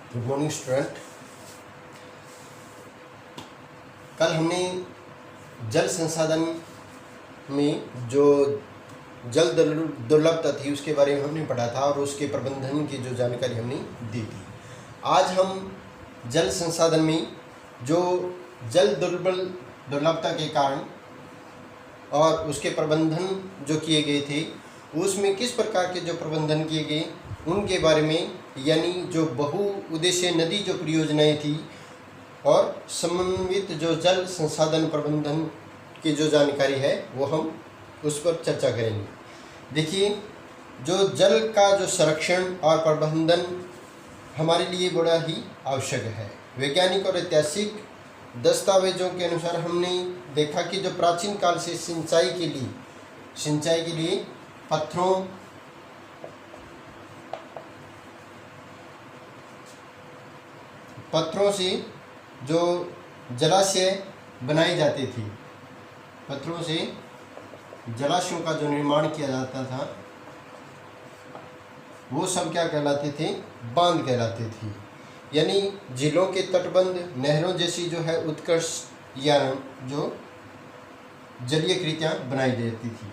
Good morning student. कल हमने जल संसाधन में जो जल दुर्लभता थी उसके बारे में हमने पढ़ा था और उसके प्रबंधन की जो जानकारी हमने दी थी। आज हम जल संसाधन में जो जल दुर्लभता के कारण और उसके प्रबंधन जो किए गए थे उसमें किस प्रकार के जो प्रबंधन किए गए उनके बारे में, यानी जो बहुउद्देशीय नदी जो परियोजनाएं थी और समन्वित जो जल संसाधन प्रबंधन की जो जानकारी है वो हम उस पर चर्चा करेंगे। देखिए, जो जल का जो संरक्षण और प्रबंधन हमारे लिए बड़ा ही आवश्यक है। वैज्ञानिक और ऐतिहासिक दस्तावेजों के अनुसार हमने देखा कि जो प्राचीन काल से सिंचाई के लिए पत्थरों से जो जलाशय बनाए जाते थे, पत्थरों से जलाशयों का जो निर्माण किया जाता था वो सब क्या कहलाते थे? बांध कहलाते थे। यानी झीलों के तटबंध, नहरों जैसी जो है उत्कृष्ट या जो जलीय कृतियाँ बनाई जाती थी,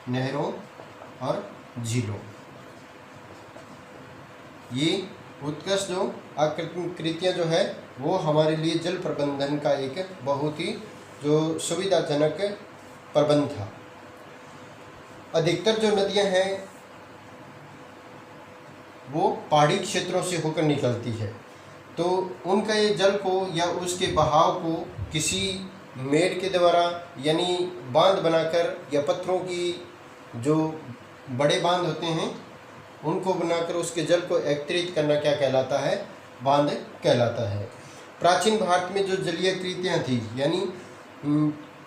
नहरों और झीलों, ये उत्कृष्ट जो कृतियाँ जो है वो हमारे लिए जल प्रबंधन का एक बहुत ही जो सुविधाजनक प्रबंध था। अधिकतर जो नदियाँ हैं वो पहाड़ी क्षेत्रों से होकर निकलती है, तो उनका ये जल को या उसके बहाव को किसी मेड़ के द्वारा यानी बांध बनाकर या पत्थरों की जो बड़े बांध होते हैं उनको बनाकर उसके जल को एकत्रित करना क्या कहलाता है? बांध कहलाता है। प्राचीन भारत में जो जलीय कृतियाँ थी, यानी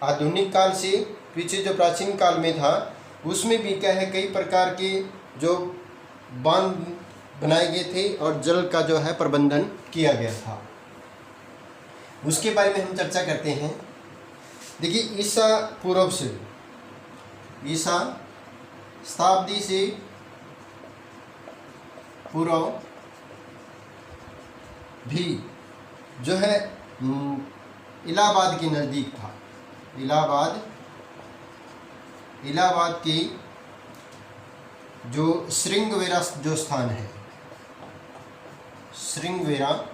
आधुनिक काल से पीछे जो प्राचीन काल में था उसमें भी क्या है, कई प्रकार के जो बांध बनाए गए थे और जल का जो है प्रबंधन किया गया था। उसके बारे में हम चर्चा करते हैं। देखिए, ईसा शताब्दी से पूर्व भी जो है इलाहाबाद के नज़दीक था। इलाहाबाद के जो श्रृंगवेरा जो स्थान है, श्रृंगवेरा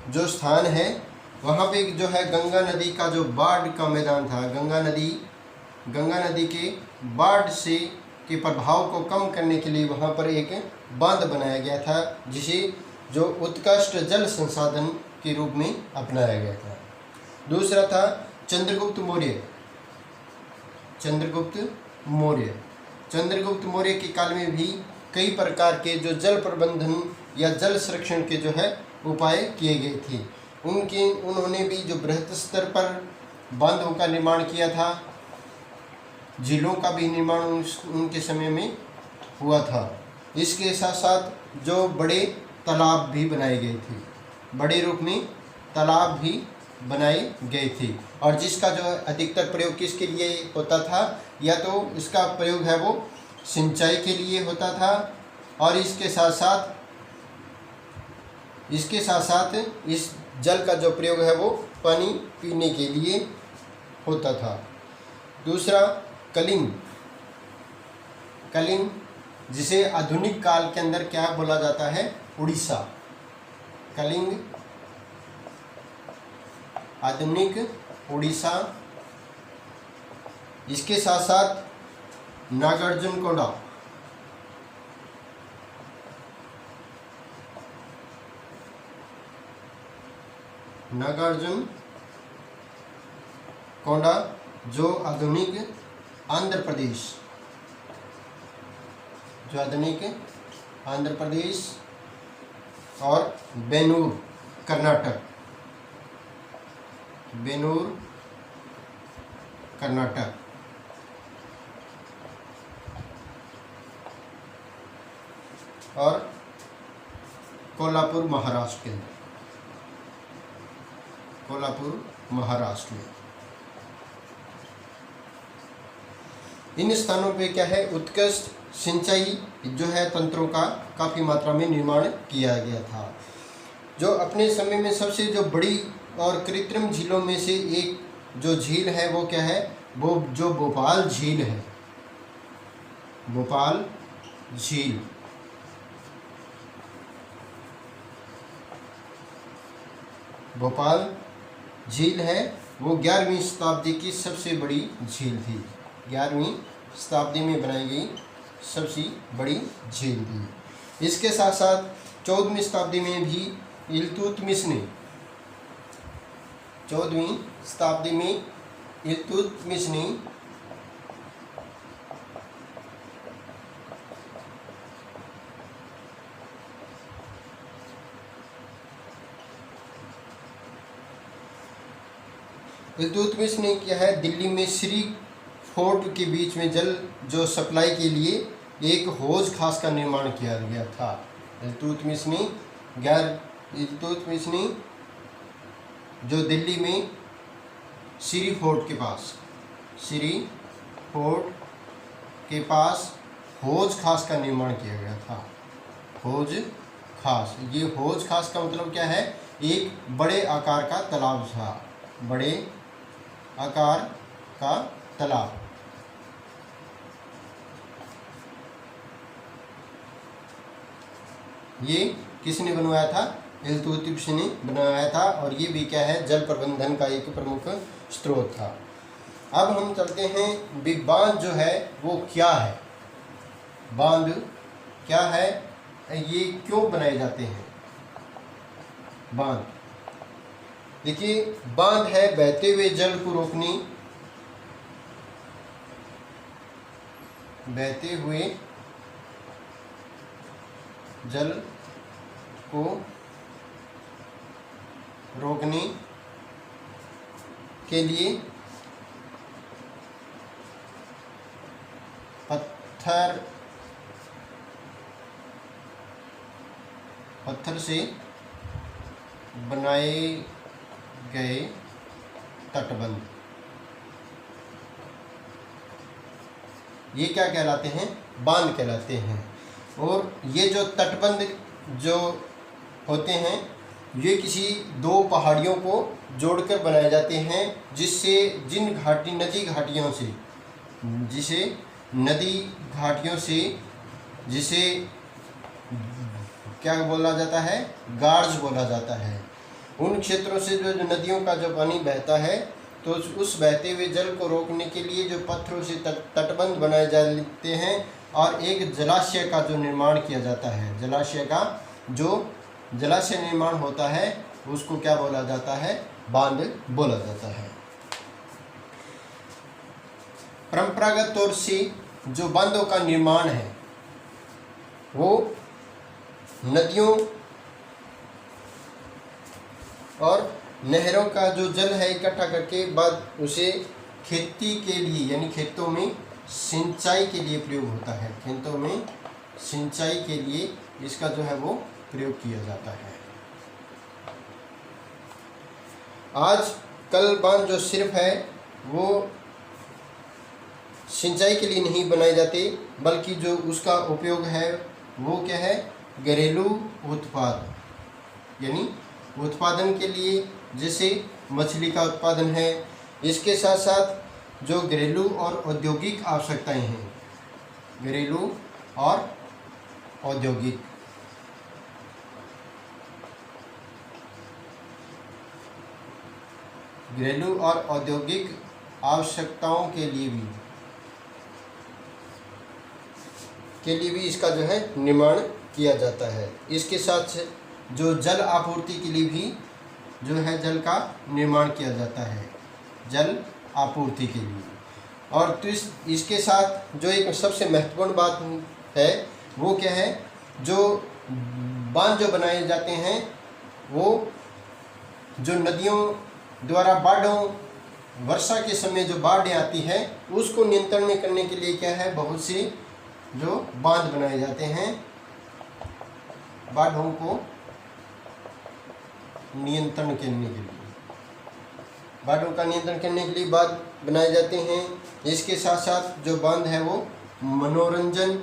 जो स्थान है वहाँ पे जो है गंगा नदी का जो बाढ़ का मैदान था, गंगा नदी के बाढ़ से के प्रभाव को कम करने के लिए वहाँ पर एक बांध बनाया गया था, जिसे जो उत्कृष्ट जल संसाधन के रूप में अपनाया गया था। दूसरा था चंद्रगुप्त मौर्य के काल में भी कई प्रकार के जो जल प्रबंधन या जल संरक्षण के जो है उपाय किए गए थे। उन्होंने भी जो बृहत स्तर पर बांधों का निर्माण किया था, झीलों का भी निर्माण उनके समय में हुआ था। इसके साथ साथ जो बड़े तालाब भी बनाए गए थे, बड़े रूप में तालाब भी बनाए गए थे, और जिसका जो अधिकतर प्रयोग किसके लिए होता था? या तो इसका प्रयोग है वो सिंचाई के लिए होता था, और इसके साथ साथ इस जल का जो प्रयोग है वो पानी पीने के लिए होता था। दूसरा कलिंग, जिसे आधुनिक काल के अंदर क्या बोला जाता है? उड़ीसा। कलिंग आधुनिक उड़ीसा। इसके साथ साथ नागार्जुनकोंडा, जो आधुनिक आंध्र प्रदेश और बेनूर कर्नाटक और कोल्हापुर महाराष्ट्र में। इन स्थानों पे क्या है, उत्कृष्ट सिंचाई जो है तंत्रों का काफ़ी मात्रा में निर्माण किया गया था। जो अपने समय में सबसे जो बड़ी और कृत्रिम झीलों में से एक जो झील है वो क्या है, वो जो भोपाल झील है, भोपाल झील। भोपाल झील है वो 11वीं शताब्दी की सबसे बड़ी झील थी, 11वीं शताब्दी में बनाई गई सबसे बड़ी झील थी। इसके साथ साथ 14वीं शताब्दी में भी इल्तुतमिश ने 14वीं शताब्दी में इल्तुतमिश ने इल्तुतमिश ने क्या है, दिल्ली में श्री फोर्ट के बीच में जल जो सप्लाई के लिए एक हौज खास का निर्माण किया गया था। इल्तुतमिश ने जो दिल्ली में श्री फोर्ट के पास हौज खास का निर्माण किया गया था। हौज खास, ये हौज खास का मतलब क्या है, एक बड़े आकार का तालाब था, बड़े आकार का तालाब। ये किसने बनवाया था, इल्तुतमिश ने बनाया था, और ये भी क्या है, जल प्रबंधन का एक प्रमुख स्रोत था। अब हम चलते हैं बिग बांध जो है वो क्या है, बांध क्या है, ये क्यों बनाए जाते हैं। बांध देखिए, बांध है बहते हुए जल को रोकने, बहते हुए जल को रोकने के लिए पत्थर से बनाए गए तटबंध, ये क्या कहलाते हैं, बांध कहलाते हैं। और ये जो तटबंध जो होते हैं ये किसी दो पहाड़ियों को जोड़कर बनाए जाते हैं, जिससे नदी घाटियों से जिसे क्या बोला जाता है, गार्ज बोला जाता है। उन क्षेत्रों से जो नदियों का जो पानी बहता है, तो उस बहते हुए जल को रोकने के लिए जो पत्थरों से तटबंध बनाए जाते हैं, और एक जलाशय का जो निर्माण किया जाता है, जलाशय निर्माण होता है, उसको क्या बोला जाता है, बांध बोला जाता है। परंपरागत तौर से जो बांधों का निर्माण है वो नदियों और नहरों का जो जल है इकट्ठा करके बाद उसे खेती के लिए, यानी खेतों में सिंचाई के लिए प्रयोग होता है, खेतों में सिंचाई के लिए इसका जो है वो प्रयोग किया जाता है। आज कल बांध जो सिर्फ है वो सिंचाई के लिए नहीं बनाए जाते, बल्कि जो उसका उपयोग है वो क्या है, घरेलू उत्पाद, यानी उत्पादन के लिए, जैसे मछली का उत्पादन है। इसके साथ साथ जो घरेलू और औद्योगिक आवश्यकताएं हैं, घरेलू और औद्योगिक, घरेलू और औद्योगिक आवश्यकताओं के लिए भी इसका जो है निर्माण किया जाता है। इसके साथ जो जल आपूर्ति के लिए भी जो है जल का निर्माण किया जाता है, जल आपूर्ति के लिए। और तो इसके साथ जो एक सबसे महत्वपूर्ण बात है वो क्या है, जो बांध जो बनाए जाते हैं वो जो नदियों द्वारा वर्षा के समय जो बाढ़ आती है उसको नियंत्रण में करने के लिए क्या है, बहुत से जो बांध बनाए जाते हैं बाढ़ों को नियंत्रण करने के लिए। बाढ़ों का नियंत्रण करने के लिए बांध बनाए जाते हैं। इसके साथ साथ जो बांध है वो मनोरंजन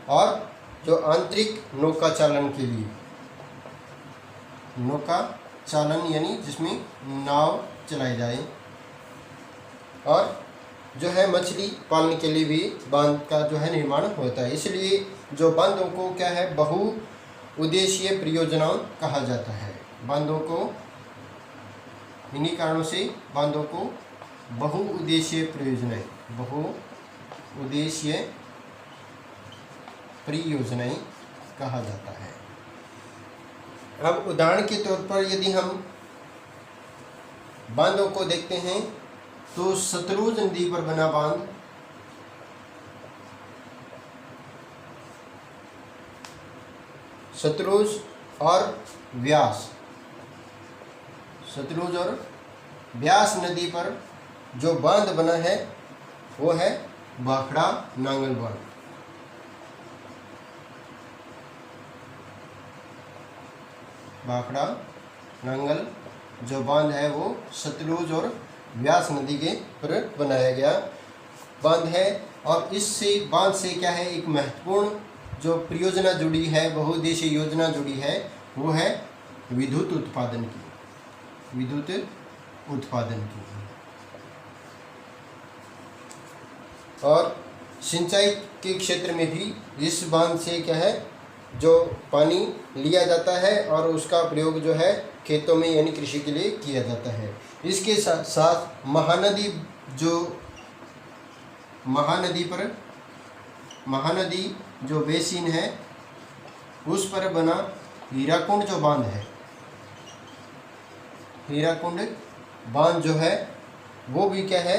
और जो आंतरिक नौका चालन के लिए, नौका चालन यानी जिसमें नाव चलाई जाए, और जो है मछली पालने के लिए भी बांध का जो है निर्माण होता है। इसलिए जो बांधों को क्या है, बहुउद्देशीय परियोजना कहा जाता है। बांधों को, इन्हीं कारणों से बांधों को बहुउद्देशीय परियोजनाएं, बहुउद्देशीय परियोजनाएं कहा जाता है। अब उदाहरण के तौर पर यदि हम बांधों को देखते हैं तो सतलुज नदी पर बना बांध, सतलुज और व्यास, सतलुज और व्यास नदी पर जो बांध बना है वो है भाखड़ा नांगल बांध। भाखड़ा नांगल जो बांध है वो सतलुज और व्यास नदी के पर बनाया गया बांध है। और इससे बांध से क्या है, एक महत्वपूर्ण जो परियोजना जुड़ी है, बहुउद्देशीय योजना जुड़ी है, वो है विद्युत उत्पादन की, विद्युत उत्पादन की। और सिंचाई के क्षेत्र में भी इस बांध से क्या है, जो पानी लिया जाता है और उसका प्रयोग जो है खेतों में यानी कृषि के लिए किया जाता है। इसके साथ साथ महानदी, जो महानदी जो बेसिन है उस पर बना हीराकुंड जो बांध है, हीराकुंड बांध जो है वो भी क्या है,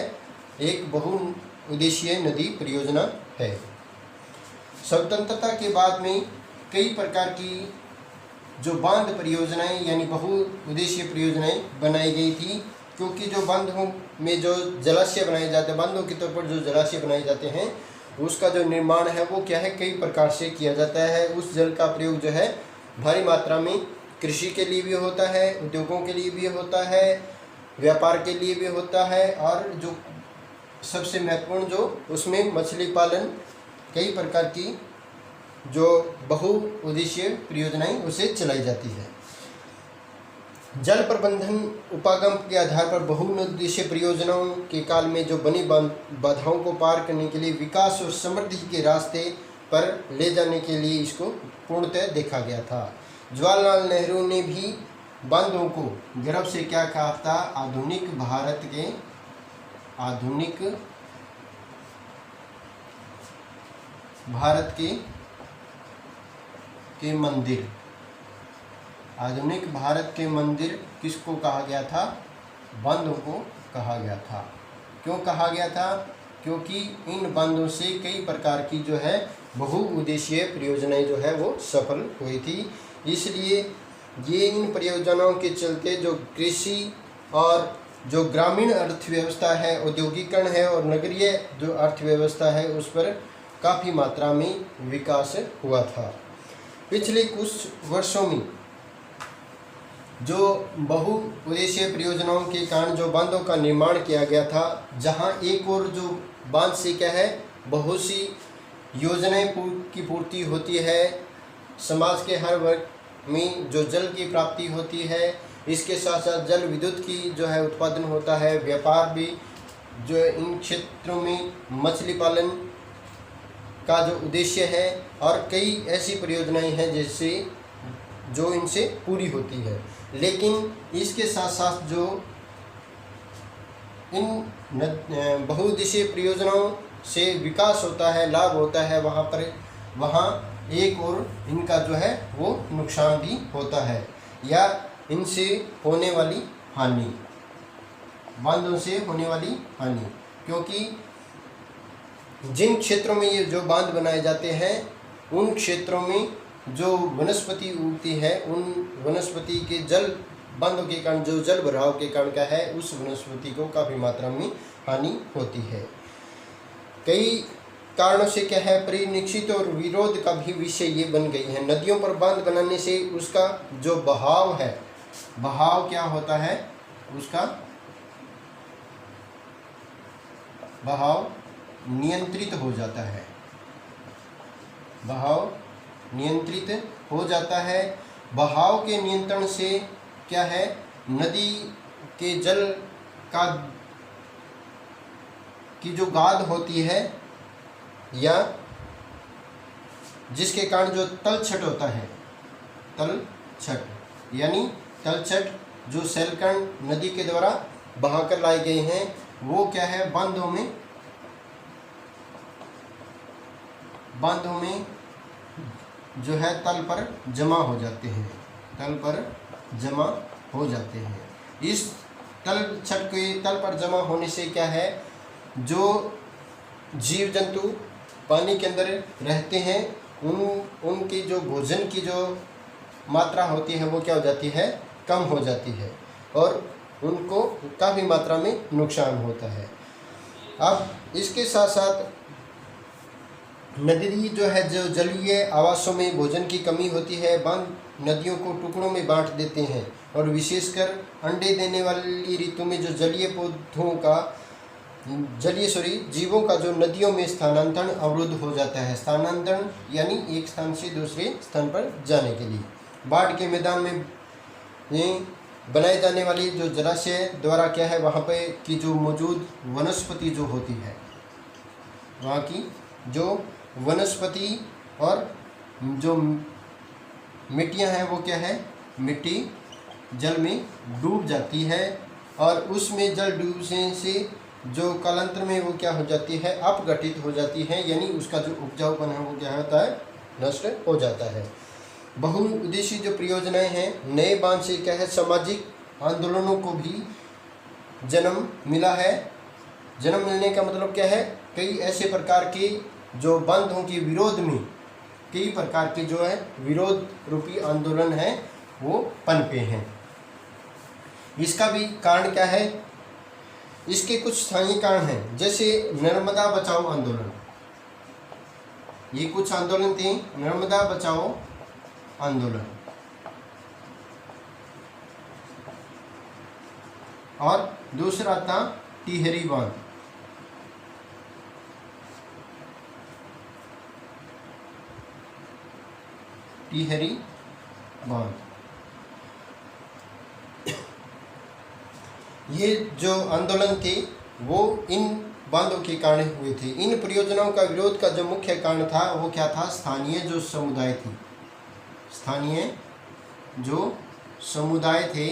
एक बहुउद्देशीय नदी परियोजना है। स्वतंत्रता के बाद में कई प्रकार की जो बांध परियोजनाएं यानी बहुउद्देशीय परियोजनाएं बनाई गई थी, क्योंकि जो बांधों में जो जलाशय बनाए जाते हैं, बांधों के तौर पर जो जलाशय बनाए जाते हैं, उसका जो निर्माण है वो क्या है, कई प्रकार से किया जाता है। उस जल का प्रयोग जो है भारी मात्रा में कृषि के लिए भी होता है, उद्योगों के लिए भी होता है, व्यापार के लिए भी होता है, और जो सबसे महत्वपूर्ण जो उसमें मछली पालन, कई प्रकार की जो बहुउद्देशीय परियोजनाएं उसे चलाई जाती है। जल प्रबंधन उपागम के आधार पर बहुउद्देशीय परियोजनाओं के काल में जो बनी बाधाओं को पार करने के लिए विकास और समृद्धि के रास्ते पर ले जाने के लिए इसको पूर्णतः देखा गया था। जवाहरलाल नेहरू ने भी बांधों को गर्व से क्या कहा था, आधुनिक भारत के मंदिर, आधुनिक भारत के मंदिर किसको कहा गया था, बांधों को कहा गया था। क्यों कहा गया था, क्योंकि इन बांधों से कई प्रकार की जो है बहुउद्देशीय परियोजनाएं जो है वो सफल हुई थी। इसलिए ये इन परियोजनाओं के चलते जो कृषि और जो ग्रामीण अर्थव्यवस्था है, औद्योगिकरण है, और नगरीय जो अर्थव्यवस्था है उस पर काफ़ी मात्रा में विकास हुआ था। पिछले कुछ वर्षों में जो बहुउद्देशीय परियोजनाओं के कारण जो बांधों का निर्माण किया गया था, जहां एक और जो बांध से क्या है, बहुत सी योजनाएं की पूर्ति होती है, समाज के हर वर्ग में जो जल की प्राप्ति होती है, इसके साथ साथ जल विद्युत की जो है उत्पादन होता है, व्यापार भी जो इन क्षेत्रों में मछली पालन का जो उद्देश्य है, और कई ऐसी परियोजनाएं हैं जिससे जो इनसे पूरी होती है। लेकिन इसके साथ साथ जो इन बहुउद्देशीय परियोजनाओं से विकास होता है, लाभ होता है, वहाँ एक और इनका जो है वो नुकसान भी होता है, या इनसे होने वाली हानि, बांधों से होने वाली हानि। क्योंकि जिन क्षेत्रों में ये जो बांध बनाए जाते हैं, उन क्षेत्रों में जो वनस्पति उगती है, उन वनस्पति के जल बांधों के कारण जो जल भराव के कारण क्या है, उस वनस्पति को काफ़ी मात्रा में हानि होती है। कई कारणों से क्या है, परिनिश्चित और विरोध का भी विषय ये बन गई है। नदियों पर बांध बनाने से उसका जो बहाव है बहाव क्या होता है उसका, बहाव नियंत्रित हो जाता है, बहाव नियंत्रित हो जाता है। बहाव के नियंत्रण से क्या है, नदी के जल का की जो गाद होती है या जिसके कारण जो तलछट होता है, तलछट यानी तलछट जो सैलकण नदी के द्वारा बहाकर लाए गए हैं वो क्या है, बांधों में जो है तल पर जमा हो जाते हैं, तल पर जमा हो जाते हैं। इस तलछट के तल पर जमा होने से क्या है, जो जीव जंतु पानी के अंदर रहते हैं उनकी जो भोजन की जो मात्रा होती है वो क्या हो जाती है, कम हो जाती है और उनको काफ़ी मात्रा में नुकसान होता है। अब इसके साथ साथ नदी जो है, जो जलीय आवासों में भोजन की कमी होती है, बांध नदियों को टुकड़ों में बांट देते हैं और विशेषकर अंडे देने वाली ऋतु में जो जलीय पौधों का जीवों का जो नदियों में स्थानांतरण अवरुद्ध हो जाता है। स्थानांतरण यानी एक स्थान से दूसरे स्थान पर जाने के लिए। बाढ़ के मैदान में बनाए जाने वाली जो जलाशय द्वारा क्या है, वहाँ पे की जो मौजूद वनस्पति जो होती है, वहाँ की जो वनस्पति और जो मिट्टियाँ हैं वो क्या है, मिट्टी जल में डूब जाती है और उसमें जल डूबने से जो कालांतर में वो क्या हो जाती है, अपघटित हो जाती है, यानी उसका जो उपजाऊपन है वो क्या होता है, नष्ट हो जाता है। बहुउद्देशीय जो परियोजनाएं हैं, नए बांध से क्या है, सामाजिक आंदोलनों को भी जन्म मिला है। जन्म मिलने का मतलब क्या है, कई ऐसे प्रकार के जो बांधों के विरोध में कई प्रकार के जो है विरोध रूपी आंदोलन है वो पनपे हैं। इसका भी कारण क्या है, इसके कुछ स्थानीय कारण हैं, जैसे नर्मदा बचाओ आंदोलन। ये कुछ आंदोलन थे, नर्मदा बचाओ आंदोलन, और दूसरा था टिहरी बांध। टिहरी बांध ये जो आंदोलन थे वो इन बांधों के कारण हुए थे। इन परियोजनाओं का विरोध का जो मुख्य कारण था वो क्या था, स्थानीय जो समुदाय थे, स्थानीय जो समुदाय थे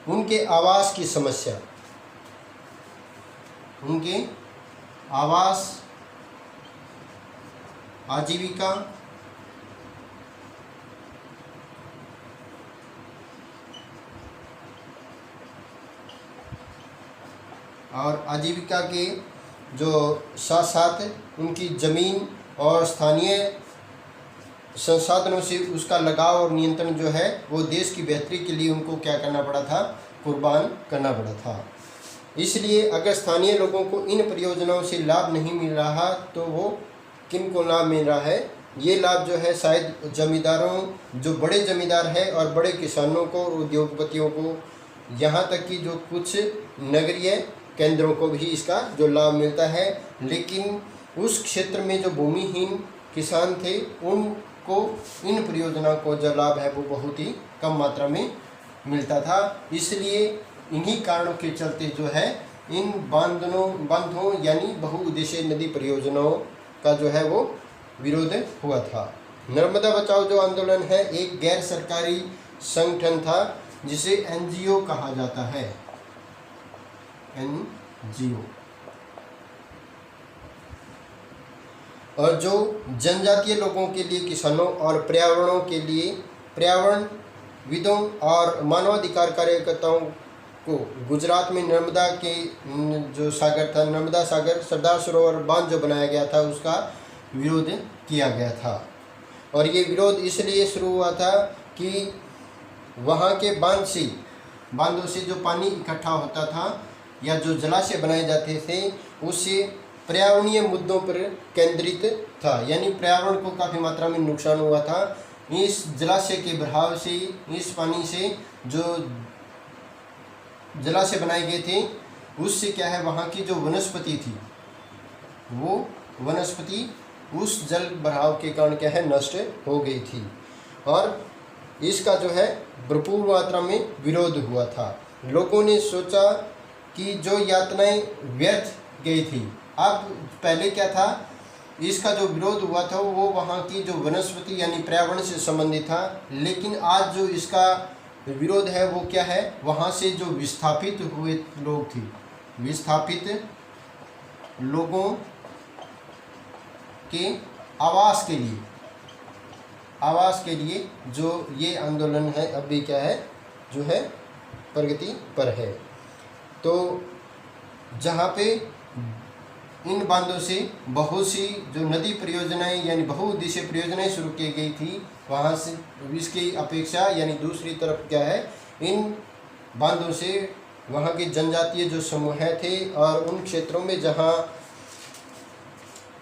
उनके आवास की समस्या, उनके आवास, आजीविका और आजीविका के जो साथ साथ उनकी ज़मीन और स्थानीय संसाधनों से उसका लगाव और नियंत्रण जो है वो देश की बेहतरी के लिए उनको क्या करना पड़ा था, कुर्बान करना पड़ा था। इसलिए अगर स्थानीय लोगों को इन परियोजनाओं से लाभ नहीं मिल रहा तो वो किन को लाभ मिल रहा है, ये लाभ जो है शायद जमींदारों, जो बड़े जमींदार हैं और बड़े किसानों को, उद्योगपतियों को, यहाँ तक कि जो कुछ नगरीय केंद्रों को भी इसका जो लाभ मिलता है। लेकिन उस क्षेत्र में जो भूमिहीन किसान थे उनको इन परियोजनाओं को जो लाभ है वो बहुत ही कम मात्रा में मिलता था। इसलिए इन्हीं कारणों के चलते जो है इन बांधों यानी बहुउद्देशीय नदी परियोजनाओं का जो है वो विरोध हुआ था। नर्मदा बचाओ जो आंदोलन है एक गैर सरकारी संगठन था जिसे एनजीओ कहा जाता है, एनजीओ, और जो जनजातीय लोगों के लिए, किसानों और पर्यावरणों के लिए, पर्यावरणविदों और मानवाधिकार कार्यकर्ताओं को गुजरात में नर्मदा के जो सागर था, नर्मदा सागर सरदार सरोवर बांध जो बनाया गया था उसका विरोध किया गया था। और ये विरोध इसलिए शुरू हुआ था कि वहाँ के बांधों से जो पानी इकट्ठा होता था या जो जलाशय बनाए जाते थे उससे पर्यावरणीय मुद्दों पर केंद्रित था, यानी पर्यावरण को काफ़ी मात्रा में नुकसान हुआ था। इस जलाशय के बहाव से, इस पानी से जो जलाशय बनाए गए थे उससे क्या है, वहाँ की जो वनस्पति थी वो वनस्पति उस जल बहाव के कारण क्या है, नष्ट हो गई थी। और इसका जो है भरपूर मात्रा में विरोध हुआ था। लोगों ने सोचा कि जो यातनाएं व्यर्थ गई थी। अब पहले क्या था, इसका जो विरोध हुआ था वो वहाँ की जो वनस्पति यानी पर्यावरण से संबंधित था, लेकिन आज जो इसका विरोध है वो क्या है, वहाँ से जो विस्थापित हुए लोग थे, विस्थापित लोगों के आवास के लिए जो ये आंदोलन है अभी क्या है, जो है प्रगति पर है। तो जहाँ पे इन बांधों से बहुत सी जो नदी परियोजनाएं यानी बहुउद्देशीय परियोजनाएं शुरू की गई थी, वहाँ से इसकी अपेक्षा यानी दूसरी तरफ क्या है, इन बांधों से वहाँ के जनजातीय जो समूह थे और उन क्षेत्रों में जहाँ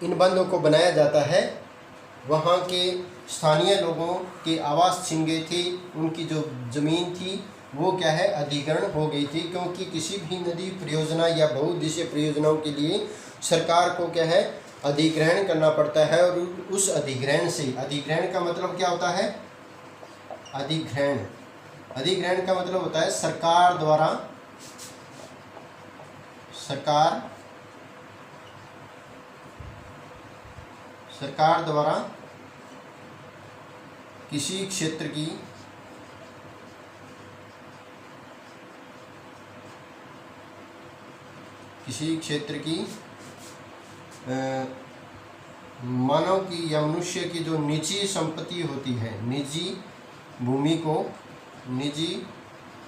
इन बांधों को बनाया जाता है वहाँ के स्थानीय लोगों के आवास छिन गए थे। उनकी जो ज़मीन थी वो क्या है, अधिग्रहण हो गई थी, क्योंकि किसी भी नदी परियोजना या बहुउद्देशीय परियोजनाओं के लिए सरकार को क्या है, अधिग्रहण करना पड़ता है। और उस अधिग्रहण से, अधिग्रहण का मतलब क्या होता है, अधिग्रहण का मतलब होता है सरकार द्वारा किसी क्षेत्र की मानव की या मनुष्य की जो निजी संपत्ति होती है, निजी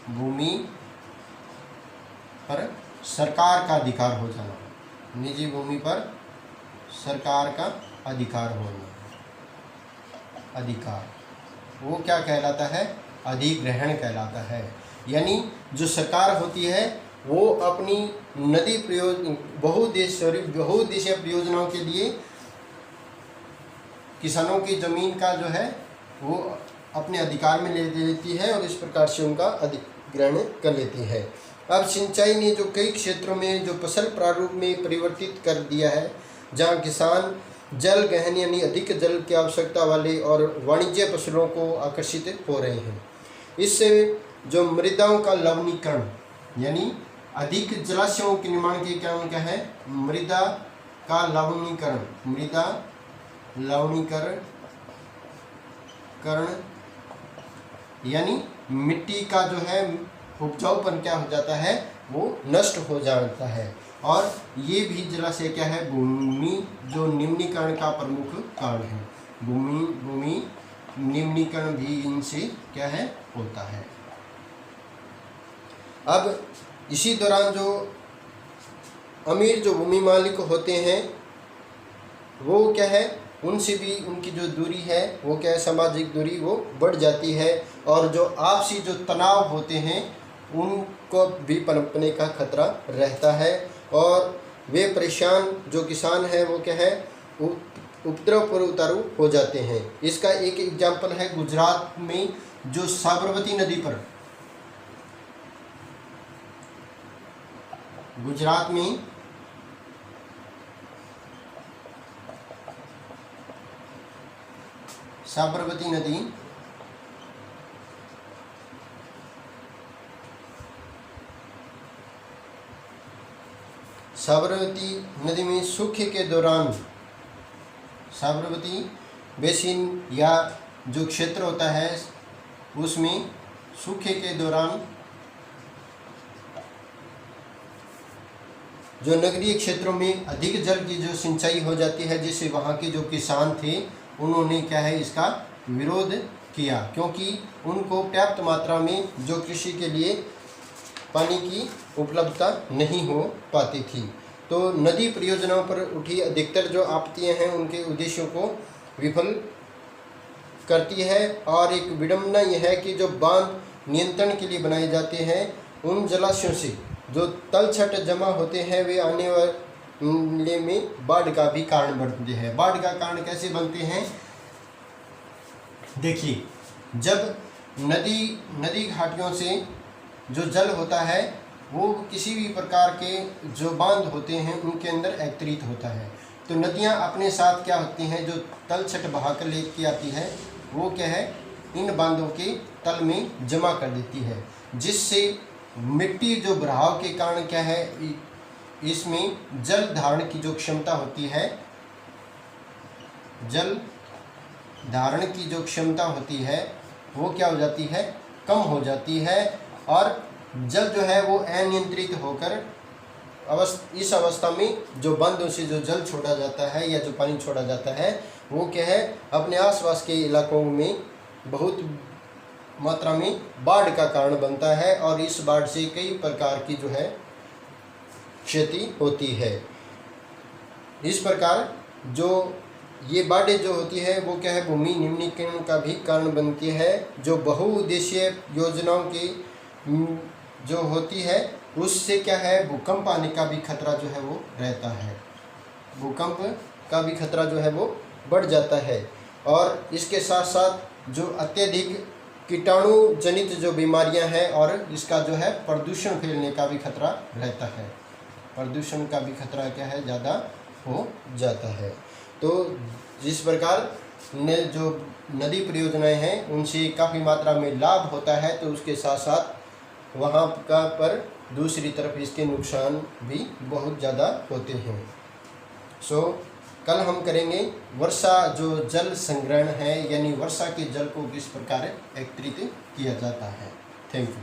भूमि पर सरकार का अधिकार हो जाना, निजी भूमि पर सरकार का अधिकार होना, अधिकार वो क्या कहलाता है, अधिग्रहण कहलाता है। यानी जो सरकार होती है वो अपनी नदी बहुउद्देशीय परियोजनाओं के लिए किसानों की ज़मीन का जो है वो अपने अधिकार में ले लेती है और इस प्रकार से उनका अधिग्रहण कर लेती है। अब सिंचाई ने जो कई क्षेत्रों में जो फसल प्रारूप में परिवर्तित कर दिया है, जहाँ किसान जल गहन यानी अधिक जल की आवश्यकता वाले और वाणिज्य फसलों को आकर्षित हो रहे हैं। इससे जो मृदाओं का लवणीकरण यानी अधिक जलाशयों के निर्माण के कारण क्या है, मृदा का लवणीकरण यानी मिट्टी का जो है उपजाऊपन क्या हो जाता है, वो नष्ट हो जाता है। और ये भी जलाशय क्या है, भूमि जो निम्नीकरण का प्रमुख कारण है, भूमि निम्नीकरण भी इनसे क्या है, होता है। अब इसी दौरान जो अमीर जो भूमि मालिक होते हैं वो क्या है, उनसे भी उनकी जो दूरी है वो क्या है, सामाजिक दूरी वो बढ़ जाती है और जो आपसी जो तनाव होते हैं उनको भी पनपने का खतरा रहता है और वे परेशान जो किसान हैं वो क्या है, उपद्रव पर उतारू हो जाते हैं। इसका एक एग्जाम्पल है गुजरात में जो साबरमती नदी पर, गुजरात में साबरमती नदी में सूखे के दौरान, साबरमती बेसिन या जो क्षेत्र होता है उसमें सूखे के दौरान जो नगरीय क्षेत्रों में अधिक जल की जो सिंचाई हो जाती है, जिससे वहाँ के जो किसान थे उन्होंने क्या है, इसका विरोध किया, क्योंकि उनको पर्याप्त मात्रा में जो कृषि के लिए पानी की उपलब्धता नहीं हो पाती थी। तो नदी परियोजनाओं पर उठी अधिकतर जो आपत्तियां हैं उनके उद्देश्यों को विफल करती है। और एक विडंबना यह है कि जो बांध नियंत्रण के लिए बनाए जाते हैं उन जलाशयों से जो तलछट जमा होते हैं वे आने वाले में बाढ़ का भी कारण बनते हैं। बाढ़ का कारण कैसे बनते हैं, देखिए, जब नदी घाटियों से जो जल होता है वो किसी भी प्रकार के जो बांध होते हैं उनके अंदर एकत्रित होता है, तो नदियाँ अपने साथ क्या होती हैं, जो तलछट बहाकर लेके आती है वो क्या है, इन बांधों के तल में जमा कर देती है, जिससे मिट्टी जो बहाव के कारण क्या है, इसमें जल धारण की जो क्षमता होती है, जल धारण की जो क्षमता होती है वो क्या हो जाती है, कम हो जाती है, और जल जो है वो अनियंत्रित होकर इस अवस्था में जो बंदों से जो जल छोड़ा जाता है या जो पानी छोड़ा जाता है वो क्या है, अपने आसपास के इलाकों में बहुत मात्रा में बाढ़ का कारण बनता है, और इस बाढ़ से कई प्रकार की जो है क्षति होती है। इस प्रकार जो ये बाढ़ें जो होती है वो क्या है, भूमि निम्नीकरण का भी कारण बनती है। जो बहुउद्देशीय योजनाओं की जो होती है उससे क्या है, भूकंप आने का भी खतरा जो है वो रहता है, भूकंप का भी खतरा जो है वो बढ़ जाता है। और इसके साथ साथ जो अत्यधिक कीटाणु जनित जो बीमारियां हैं और इसका जो है प्रदूषण फैलने का भी खतरा रहता है, प्रदूषण का भी खतरा क्या है, ज़्यादा हो जाता है। तो जिस प्रकार जो नदी परियोजनाएं हैं उनसे काफ़ी मात्रा में लाभ होता है, तो उसके साथ साथ वहाँ का पर दूसरी तरफ इसके नुकसान भी बहुत ज़्यादा होते हैं। कल हम करेंगे वर्षा जो जल संग्रहण है, यानी वर्षा के जल को किस प्रकार एकत्रित किया जाता है। Thank you.